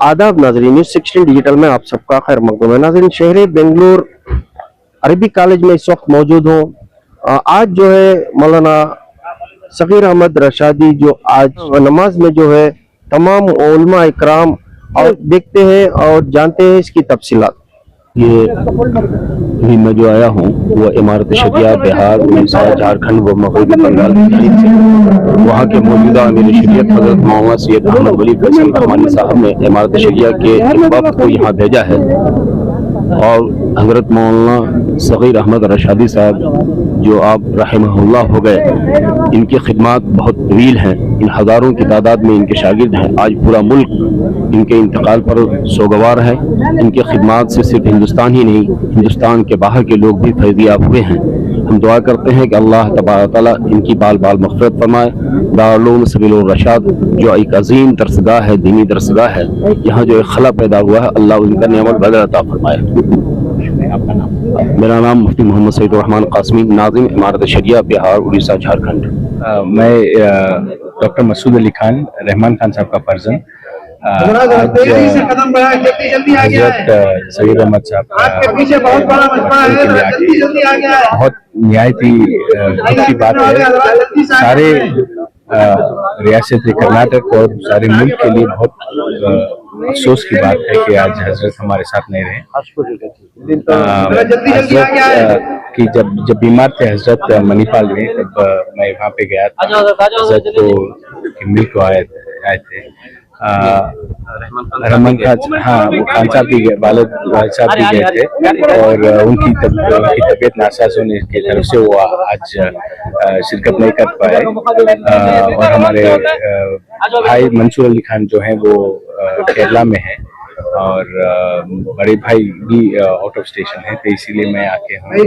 आदाब नाजरीन, news 16 digital में आप सबका खैर मकदूम है। नाजरीन, शहर बेंगलोर अरबी कॉलेज में इस वक्त मौजूद हूँ। आज जो है मौलाना सगीर अहमद रशादी जो आज नमाज में जो है तमाम उलमा इकराम और देखते हैं और जानते हैं इसकी तफसीलात। ये अभी मैं जो आया हूँ वो इमारत शरिया बिहार, उड़ीसा, झारखंड व मगरबी बंगाल की जानिब से वहाँ के मौजूदा अमीर शरीयत हजरत मोहम्मद सैयद अहमद वली फैसल रहमानी साहब ने इमारत शरिया के एक वक्त को यहाँ भेजा है और हजरत मौलाना सगीर अहमद रशादी साहब जो आप रहमहुल्लाह हो गए, इनकी खिदमत बहुत तवील हैं। इन हज़ारों की तादाद में इनके शागिर्द हैं। आज पूरा मुल्क इनके इंतकाल पर सोगवार है। इनकी खिदमत से सिर्फ हिंदुस्तान ही नहीं, हिंदुस्तान के बाहर के लोग भी फैज़याब हुए हैं। हम दुआ करते हैं कि अल्लाह तबारक तआला इनकी बाल बाल मग़फ़िरत फरमाए। दारुल उलूम सबीलुर रशाद जो एक अजीम दरसगाह है, दीनी दरसगाह है, यहाँ जो एक खला पैदा हुआ है, अल्लाह इनका नेमत बदल अता फरमाए। आपका नाम? मेरा नाम मुफ्ती मोहम्मद सईद रहमान कासमी, नाज़िम इमारत शरिया बिहार, उड़ीसा, झारखंड। मैं डॉक्टर मसूद अली खान, रहमान खान साहब का फर्जन, हजरत सगीर अहमद साहब बहुत निहायती दुख की बात है। सारे रियासत कर्नाटक और सारे मुल्क के लिए बहुत अफसोस की बात है कि आज हजरत हमारे साथ नहीं रहे। हजरत की जब बीमार थे हजरत मणिपाल में, तब मैं वहाँ पे गया था। हजरत को मिल को आए थे रहमान खान, हाँ वो खान साहब भी वालिद साहब भी गए थे और उनकी तबीयत नासाज होने की तरफ से वो आज शिरकत नहीं कर पाए। और हमारे भाई मंसूर अली खान जो हैं वो केरला में हैं और बड़े भाई भी आउट ऑफ स्टेशन है, तो इसीलिए मैं आके फैमिली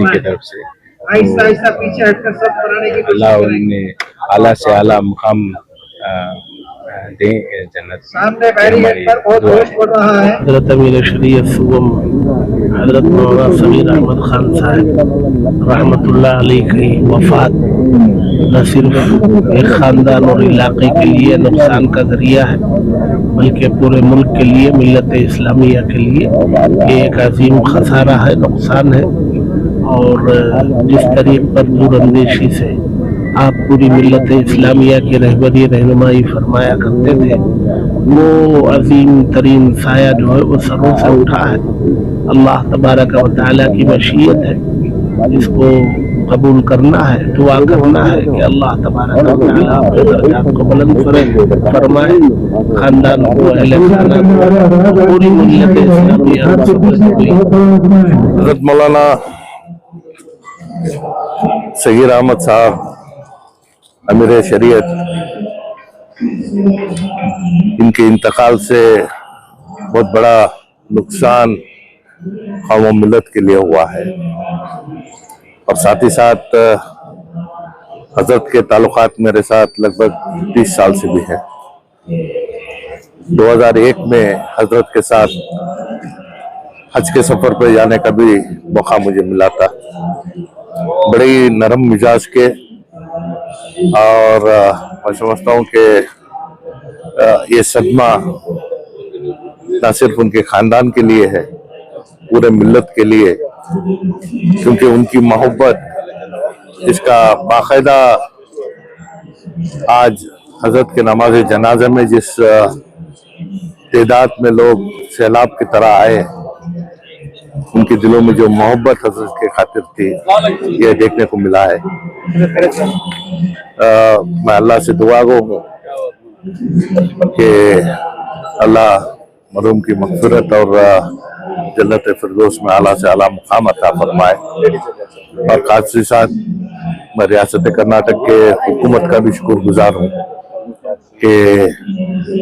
की तरफ से अल्लाह उन्हें आला से आला मुकाम दें जन्नत। हजरत अमीर शरीयत सुगम हजरत मौलाना सगीर अहमद खान साहब रहमतुल्लाह अलैह की वफात न सिर्फ एक ख़ानदान और इलाके के लिए नुकसान का ज़रिया है, बल्कि पूरे मुल्क के लिए, मिल्लत इस्लामिया के लिए एक अजीम खसारा है, नुकसान है। और जिस तरीक़ पर दूरअंदेशी से आप पूरी मिल्लत इस्लामिया की रहबरी रहनुमाई फरमाया करते थे, वो अजीम तरीन साया जो है वो सरों से उठा है। अल्लाह तबारक व तआला की मशीयत है, इसको कबूल करना है, दुआ करना है कि अल्लाह तबारक व तआला अपने दर्जात को बुलंद फरमाए, खानदान को, अहले खाना को, पूरी मिल्लत इस्लामिया हज़रत मौलाना सगीर अहमद साहब अमीर शरीयत, इनके इंतकाल से बहुत बड़ा नुकसान कौम व मिल्लत के लिए हुआ है और साथ ही साथ हजरत के ताल्लुकात मेरे साथ लगभग 30 साल से भी हैं। 2001 में हजरत के साथ हज के सफर पर जाने का भी मौका मुझे मिला था। बड़े ही नरम मिजाज के और मैं समझता हूँ कि ये सदमा न सिर्फ उनके खानदान के लिए है, पूरे मिल्लत के लिए, क्योंकि उनकी मोहब्बत इसका बाकायदा आज हजरत के नमाज जनाजा में जिस तादाद में लोग सैलाब की तरह आए, उनके दिलों में जो मोहब्बत हजरत के खातिर थी, ये देखने को मिला है। मैं अल्लाह से दुआ गो हूँ कि अल्लाह मरहूम की मग़फ़िरत और जन्नत फिरदौस में आला से आला मुकाम अता फरमाए। और खास के साथ मैं रियासत कर्नाटक के हुकूमत का भी शुक्रगुजार हूँ कि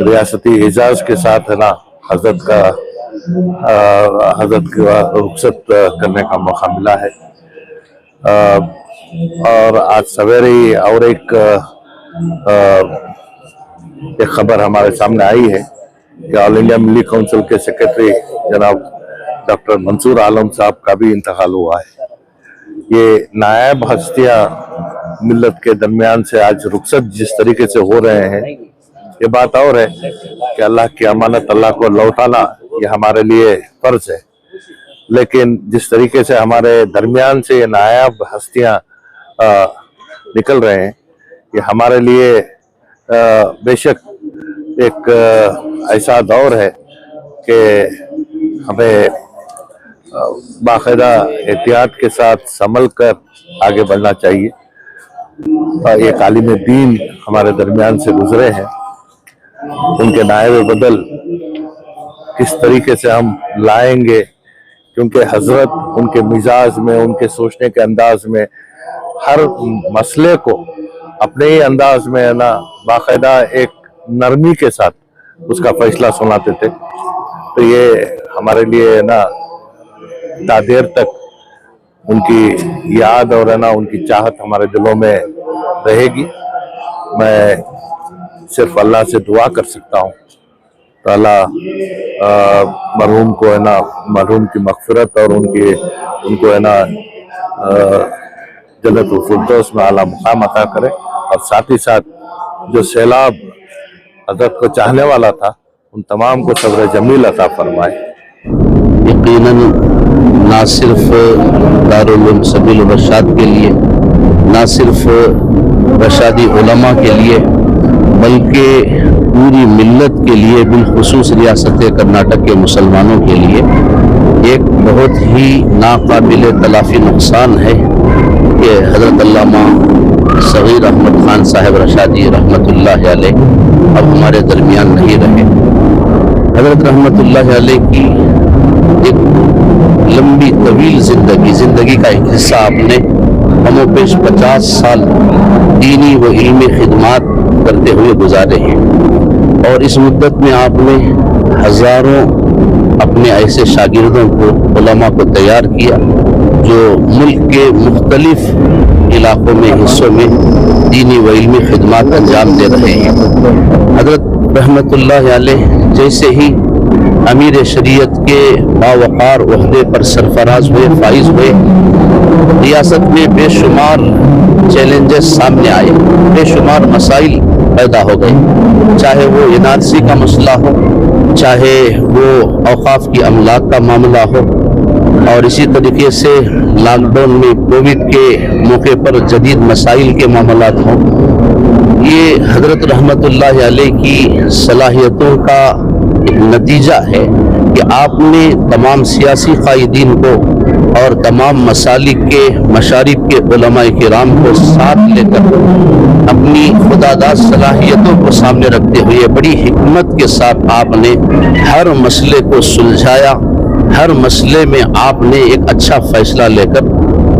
रियासती एजाज़ के साथ है ना हजरत का रुखसत करने का मौका मिला है। और आज सवेरे ही और एक खबर हमारे सामने आई है कि ऑल इंडिया मिली काउंसिल के सेक्रेटरी जनाब डॉक्टर मंसूर आलम साहब का भी इंतकाल हुआ है। ये नायाब हस्तियां मिल्लत के दरमियान से आज रुखसत जिस तरीके से हो रहे हैं, ये बात और है कि अल्लाह की अमानत अल्लाह को लौटाना ये हमारे लिए फर्ज है। लेकिन जिस तरीके से हमारे दरमियान से ये नायाब हस्तियां निकल रहे हैं, ये हमारे लिए बेशक एक ऐसा दौर है कि हमें बाकायदा एहतियात के साथ संभल कर आगे बढ़ना चाहिए। एक आलिम दीन हमारे दरमियान से गुजरे हैं, उनके नायब बदल किस तरीके से हम लाएंगे, क्योंकि हजरत उनके मिजाज में, उनके सोचने के अंदाज में हर मसले को अपने ही अंदाज में है ना बाकायदा एक नरमी के साथ उसका फैसला सुनाते थे। तो ये हमारे लिए ना देर तक उनकी याद और है ना उनकी चाहत हमारे दिलों में रहेगी। मैं सिर्फ अल्लाह से दुआ कर सकता हूँ तो अल्लाह मरहूम को है ना, मरहूम की मगफिरत और उनको है ना जन्नतुल फिरदौस में आला मुकाम अता करे, और साथ ही साथ जो सैलाब हजरत को चाहने वाला था उन तमाम को सब्र जमील अता फरमाए। यकीनन ना सिर्फ दारुल उलूम सबील रशाद के लिए, ना सिर्फ रशादी उलमा के लिए, बल्कि पूरी मिल्लत के लिए, बिलखुसूस रियासत कर्नाटक के मुसलमानों के लिए एक बहुत ही नाकाबिल तलाफी नुकसान है कि हज़रत अल्लामा सगीर अहमद खान साहब रशादी रहमतुल्लाह अलैह अब हमारे दरमियान नहीं रहे। हज़रत रहमतुल्लाह अलैह की एक लंबी तवील जिंदगी का एक हिस्सा आपने हमों पेश 50 साल दीनी व इल्मी खिदमात करते हुए गुजारे हैं, और इस मुद्दत में आपने हजारों अपने ऐसे शागिर्दों को, उलमा को तैयार किया जो मुल्क के मुख्तलिफ इलाकों में, हिस्सों में दीनी व इल्मी खिदमात अंजाम दे रहे हैं। हज़रत रहमतुल्लाह अलैह जैसे ही अमीर शरीयत के बावकार ओहदे पर सरफराज हुए, फाइज हुए, रियासत में बेशुमार चैलेंजेस सामने आए, बेशुमार मसाइल पैदा हो गए, चाहे वो एनआरसी का मसला हो, चाहे वो औकाफ की अमलाक का मामला हो, और इसी तरीके से लॉकडाउन में कोविड के मौके पर जदीद मसाइल के मामलात हों। ये हज़रत रहमतुल्लाह अलैह की सलाहियतों का एक नतीजा है कि आपने तमाम सियासी कायदीन को और तमाम मसालिक के मशारिब के उलमाए किराम को साथ लेकर अपनी खुदादाद सलाहियतों को सामने रखते हुए बड़ी हिकमत के साथ आपने हर मसले को सुलझाया। हर मसले में आपने एक अच्छा फैसला लेकर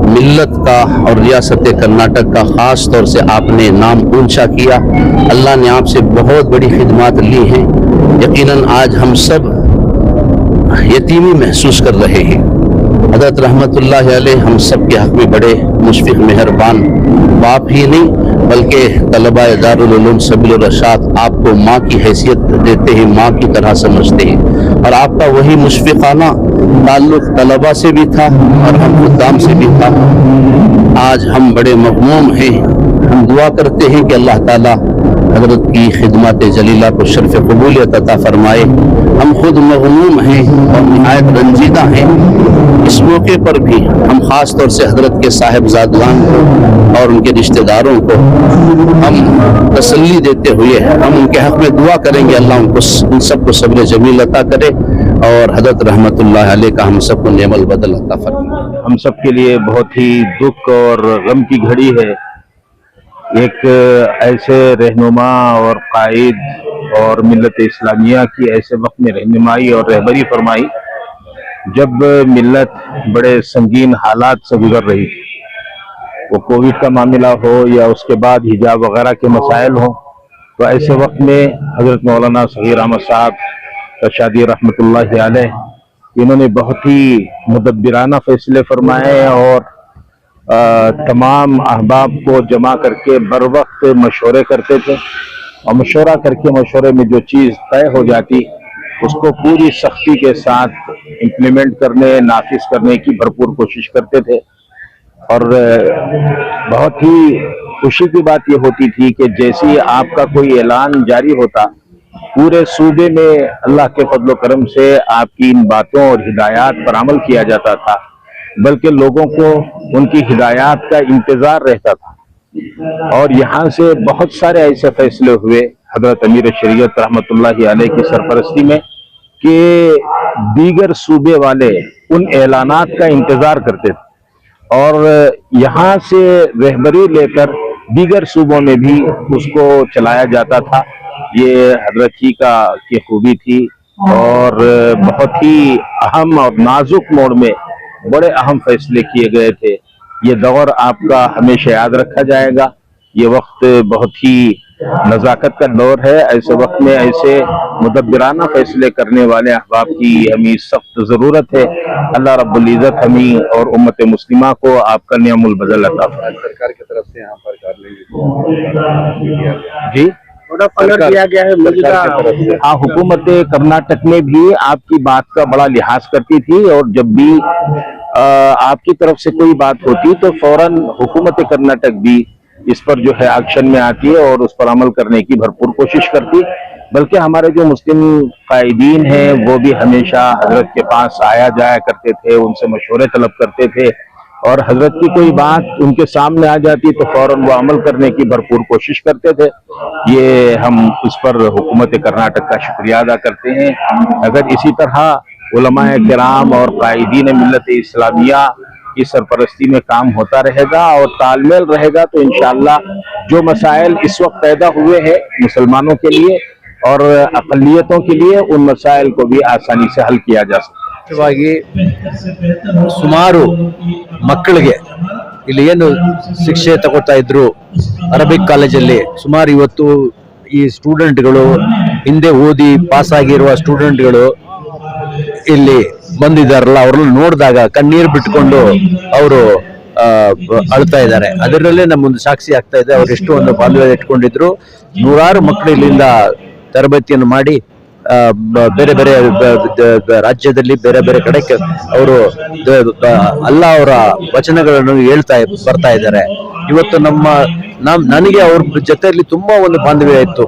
मिल्लत का और रियासत कर्नाटक का ख़ास तौर से आपने नाम ऊंचा किया। अल्लाह ने आपसे बहुत बड़ी खिदमत ली हैं। यकीनन आज हम सब यतीमी महसूस कर रहे हैं। हज़रत रहमतुल्लाह अलैह हम सब के हक़ में बड़े मुशफ़िक़ मेहरबान बाप ही नहीं बल्कि तलबाए दारुल उलूम सबील रशाद आपको माँ की हैसियत देते हैं, माँ की तरह समझते हैं, और आपका वही मुशफ़िक़ाना ताल्लुक़ तलबा से भी था और हम खुद्दाम से भी था। आज हम बड़े मग़मूम हैं। हम दुआ करते हैं कि अल्लाह ताला हज़रत की खिदमत जलीला को शर्फ़ क़बूलियत अता फ़रमाए। हम खुद मग़मूम हैं और निहायत रंजीदा हैं। इस मौके पर भी हम ख़ास तौर से हज़रत के साहिबजादगान को और उनके रिश्तेदारों को हम तसल्ली देते हुए हम उनके हक़ में दुआ करेंगे, अल्लाह उन सबको सब्र जमील अता करे और हज़रत रहमतुल्लाह अलैह का हम सबको नेमल बदल अता फरमाए। हम सब के लिए बहुत ही दुख और गम की घड़ी है। एक ऐसे रहनुमा और कायद और मिल्लत इस्लामिया की ऐसे वक्त में रहनुमाई और रहबरी फरमाई जब मिल्लत बड़े संगीन हालात से गुजर रही थी। वो कोविड का मामला हो या उसके बाद हिजाब वगैरह के मसाइल हो, तो ऐसे वक्त में हज़रत मौलाना सगीर अहमद साहब रशादी रहमतुल्लाह अलैह इन्होंने बहुत ही मुदब्बिराना फैसले फरमाए और तमाम अहबाब को जमा करके बर वक्त मशवरे करते थे, और मशवरा करके मशवरे में जो चीज़ तय हो जाती उसको पूरी सख्ती के साथ इम्प्लीमेंट करने, नाफिज करने की भरपूर कोशिश करते थे। और बहुत ही खुशी की बात ये होती थी कि जैसे ही आपका कोई ऐलान जारी होता, पूरे सूबे में अल्लाह के फजल करम से आपकी इन बातों और हिदायत पर अमल किया जाता था, बल्कि लोगों को उनकी हिदायत का इंतजार रहता था। और यहाँ से बहुत सारे ऐसे फैसले हुए हजरत अमीर शरीयत रहमतुल्लाहि अलैह की सरपरस्ती में कि दीगर सूबे वाले उन ऐलानात का इंतजार करते थे और यहाँ से रहबरी लेकर दीगर सूबों में भी उसको चलाया जाता था। ये हजरत जी की खूबी थी और बहुत ही अहम और नाजुक मोड़ में बड़े अहम फैसले किए गए थे। ये दौर आपका हमेशा याद रखा जाएगा। ये वक्त बहुत ही नज़ाकत का दौर है। ऐसे वक्त में ऐसे मुदब्बिराना फैसले करने वाले अहबाब की हमें सख्त ज़रूरत है। अल्लाह रब्बुल इज़्ज़त हमें और उम्मत मुस्लिमा को आपका नियामुल बदल अता फरमाए। सरकार की तरफ से यहाँ पर जी दिया गया है मौजूदा। हाँ, हुकूमत कर्नाटक में भी आपकी बात का बड़ा लिहाज करती थी और जब भी आपकी तरफ से कोई बात होती तो फौरन हुकूमत कर्नाटक भी इस पर जो है एक्शन में आती है और उस पर अमल करने की भरपूर कोशिश करती। बल्कि हमारे जो मुस्लिम कायदीन हैं वो भी हमेशा हजरत के पास आया जाया करते थे, उनसे मशवरे तलब करते थे और हजरत की कोई बात उनके सामने आ जाती तो फौरन वो अमल करने की भरपूर कोशिश करते थे। ये हम उस पर हुकूमत कर्नाटक का शुक्रिया अदा करते हैं। अगर इसी तरह उलमाए किराम और कायदीन मिल्लत इस्लामिया की सरपरस्ती में काम होता रहेगा और तालमेल रहेगा तो इंशाअल्लाह जो मसाइल इस वक्त पैदा हुए हैं मुसलमानों के लिए और अक़लियतों के लिए, उन मसाइल को भी आसानी से हल किया जा सकता है। ಸುಮಾರು ಮಕ್ಕಳಿಗೆ ಇಲ್ಲಿ ಏನು ಶಿಕ್ಷೆ ತಗೋತಾ ಇದ್ರು ಅರಬಿಕ್ ಕಾಲೇಜಲ್ಲಿ ಸುಮಾರು ಇವತ್ತು ಈ ಸ್ಟೂಡೆಂಟ್ಗಳು ಹಿಂದೆ ಓದಿ ಪಾಸ್ ಆಗಿರುವ ಸ್ಟೂಡೆಂಟ್ಗಳು ಇಲ್ಲಿ ಬಂದಿದ್ದಾರಲ್ಲ, ಅವ್ರನ್ನ ನೋಡಿದಾಗ ಕಣ್ಣೀರು ಬಿಟ್ಕೊಂಡು ಅವರು ಅಳ್ತಾ ಇದ್ದಾರೆ. ಅದರಲ್ಲೇ ನಮ್ಮೊಂದು ಸಾಕ್ಷಿ ಆಗ್ತಾ ಇದೆ. ಅವ್ರು ಎಷ್ಟು ಒಂದು ಬಾಂಧವ್ಯ ಇಟ್ಕೊಂಡಿದ್ರು. ನೂರಾರು ಮಕ್ಕಳು ಇಲ್ಲಿಂದ ತರಬೇತಿಯನ್ನು ಮಾಡಿ ಬೇರೆ ಬೇರೆ ರಾಜ್ಯದಲ್ಲಿ ಬೇರೆ ಬೇರೆ ಕಡೆ ಅವರು ಅಲ್ಲ ಅವರ ವಚನಗಳನ್ನು ಹೇಳ್ತಾ ಬರ್ತಾ ಇದ್ದಾರೆ. ಇವತ್ತು ನನಗೆ ಅವ್ರ ಜೊತೆಯಲ್ಲಿ ತುಂಬಾ ಒಂದು ಬಾಂಧವ್ಯ ಇತ್ತು.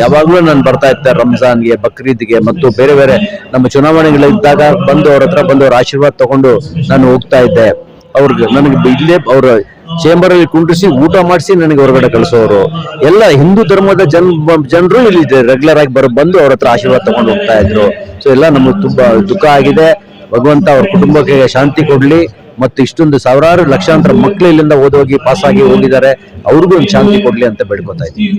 ಯಾವಾಗ್ಲೂ ನಾನು ಬರ್ತಾ ಇದ್ದೆ ರಂಜಾನ್ಗೆ, ಬಕ್ರೀದ್ಗೆ ಮತ್ತು ಬೇರೆ ಬೇರೆ ನಮ್ಮ ಚುನಾವಣೆಗಳಿದ್ದಾಗ ಬಂದು ಅವ್ರ ಹತ್ರ ಬಂದು ಅವ್ರ ಆಶೀರ್ವಾದ ತಗೊಂಡು ನಾನು ಹೋಗ್ತಾ ಇದ್ದೆ. ಅವ್ರಿಗೆ ನನಗೆ ಇಲ್ಲೇ ಅವ್ರ ಚೇಂಬರ್ ಅಲ್ಲಿ ಕುಂಡ್ರಿಸಿ ಊಟ ಮಾಡಿಸಿ ನನಗೆ ಹೊರಗಡೆ ಕಳಿಸೋರು. ಎಲ್ಲ ಹಿಂದೂ ಧರ್ಮದ ಜನರು ಇಲ್ಲಿ ರೆಗ್ಯುಲರ್ ಆಗಿ ಬಂದು ಅವ್ರ ಹತ್ರ ಆಶೀರ್ವಾದ ತಗೊಂಡು ಹೋಗ್ತಾ ಇದ್ರು. ಸೊ ಎಲ್ಲ ನಮಗೆ ತುಂಬಾ ದುಃಖ ಆಗಿದೆ. ಭಗವಂತ ಅವ್ರ ಕುಟುಂಬಕ್ಕೆ ಶಾಂತಿ ಕೊಡ್ಲಿ ಮತ್ತು ಇಷ್ಟೊಂದು ಸಾವಿರಾರು ಲಕ್ಷಾಂತರ ಮಕ್ಕಳು ಇಲ್ಲಿಂದ ಓದೋಗಿ ಪಾಸ್ ಆಗಿ ಹೋಗಿದ್ದಾರೆ, ಅವ್ರಿಗೂ ಒಂದು ಶಾಂತಿ ಕೊಡ್ಲಿ ಅಂತ ಬೇಡ್ಕೊತಾ ಇದ್ದೀವಿ.